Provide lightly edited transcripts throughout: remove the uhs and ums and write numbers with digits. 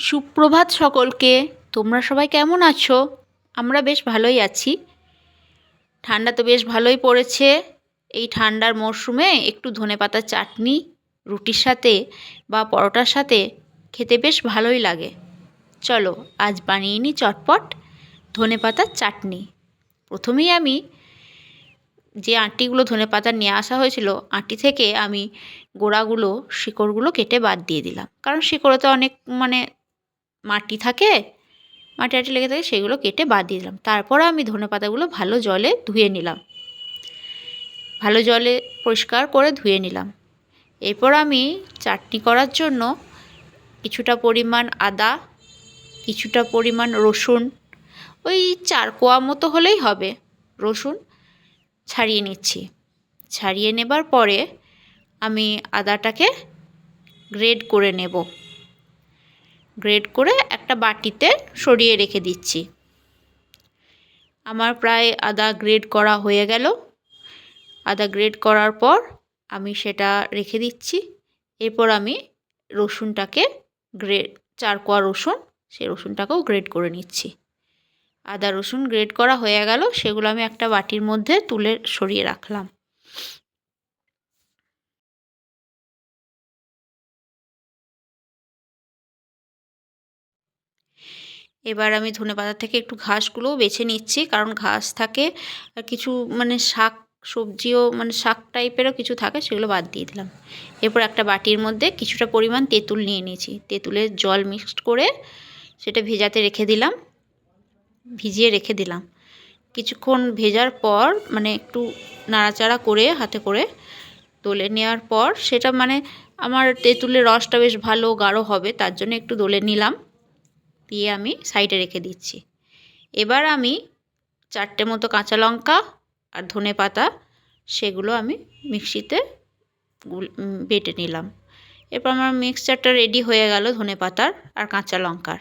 সুপ্রভাত সকলকে। তোমরা সবাই কেমন আছো? আমরা বেশ ভালোই আছি। ঠান্ডা তো বেশ ভালোই পড়েছে। এই ঠান্ডার মরশুমে একটু ধনেপাতার চাটনি রুটির সাথে বা পরোটার সাথে খেতে বেশ ভালোই লাগে। চলো আজ বানিয়ে নিই চটপট ধনেপাতার চাটনি। প্রথমেই আমি যে আঁটিগুলো ধনেপাতা নিয়ে আসা হয়েছিল, আঁটি থেকে আমি গোড়াগুলো শিকড়গুলো কেটে বাদ দিয়ে দিলাম, কারণ শিকড়ে তো অনেক মাটি থাকে, মাটি আটি লেগে থাকে, সেগুলো কেটে বাদ দিয়ে দিলাম। তারপর আমি ধনেপাতাগুলো ভালো জলে ধুয়ে নিলাম, ভালো জলে পরিষ্কার করে ধুয়ে নিলাম। এরপর আমি চাটনি করার জন্য কিছুটা পরিমাণ আদা, কিছুটা পরিমাণ রসুন, ওই 4 কোয়া মতো হলেই হবে, রসুন ছাড়িয়ে নিচ্ছি। ছাড়িয়ে নেবার পরে আমি আদাটাকে গ্রেড করে নেব। গ্রেড করে একটা বাটিতে সরিয়ে রেখে দিচ্ছি। আমার প্রায় আদা গ্রেড করা হয়ে গেল। আদা গ্রেড করার পর আমি সেটা রেখে দিচ্ছি। এরপর আমি রসুনটাকে 4 কোয়া রসুন, সেই রসুনটাকেও গ্রেড করে নিচ্ছি। আদা রসুন গ্রেড করা হয়ে গেল, সেগুলো আমি একটা বাটির মধ্যে তুলে সরিয়ে রাখলাম। এবার আমি ধনেপাতা থেকে একটু ঘাসগুলোও বেছে নিচ্ছি, কারণ ঘাস থাকে আর কিছু শাক সবজিও শাক টাইপেরও কিছু থাকে, সেগুলো বাদ দিয়ে দিলাম। এরপর একটা বাটির মধ্যে কিছুটা পরিমাণ তেঁতুল নিয়ে নিয়েছি। তেঁতুলের জল মিক্সড করে সেটা ভেজাতে রেখে দিলাম, ভিজিয়ে রেখে দিলাম। কিছুক্ষণ ভেজার পর একটু নাড়াচাড়া করে হাতে করে দলে নেওয়ার পর সেটা আমার তেঁতুলের রসটা বেশ ভালো গাঢ় হবে, তার জন্য একটু দলে নিলাম, দিয়ে আমি সাইডে রেখে দিচ্ছি। এবার আমি 4টে মতো কাঁচা লঙ্কা আর ধনেপাতা, সেগুলো আমি মিক্সিতে বেটে নিলাম। এরপর আমার মিক্সচারটা রেডি হয়ে গেল ধনেপাতার আর কাঁচা লঙ্কার।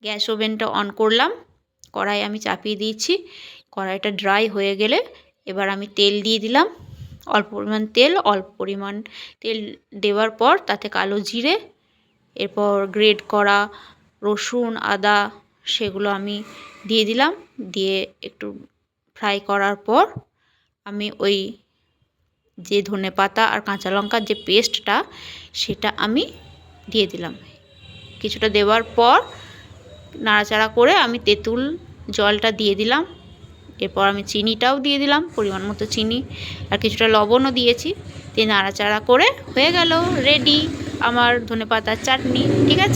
গ্যাস ওভেনটা অন করলাম, কড়াই আমি চাপিয়ে দিয়েছি। কড়াইটা ড্রাই হয়ে গেলে এবার আমি তেল দিয়ে দিলাম, অল্প পরিমাণ তেল দেওয়ার পর তাতে কালো জিরে, এরপর গ্রেড করা রসুন আদা সেগুলো আমি দিয়ে দিলাম। দিয়ে একটু ফ্রাই করার পর আমি ওই যে ধনেপাতা আর কাঁচা লঙ্কার যে পেস্টটা, সেটা আমি দিয়ে দিলাম। কিছুটা দেওয়ার পর নাড়াচাড়া করে আমি তেঁতুল জলটা দিয়ে দিলাম। এরপর আমি চিনিটাও দিয়ে দিলাম, পরিমাণ মতো চিনি, আর কিছুটা লবণও দিয়েছি। দিয়ে নাড়াচাড়া করে হয়ে গেল রেডি আমার ধনেপাতার চাটনি। ঠিক আছে।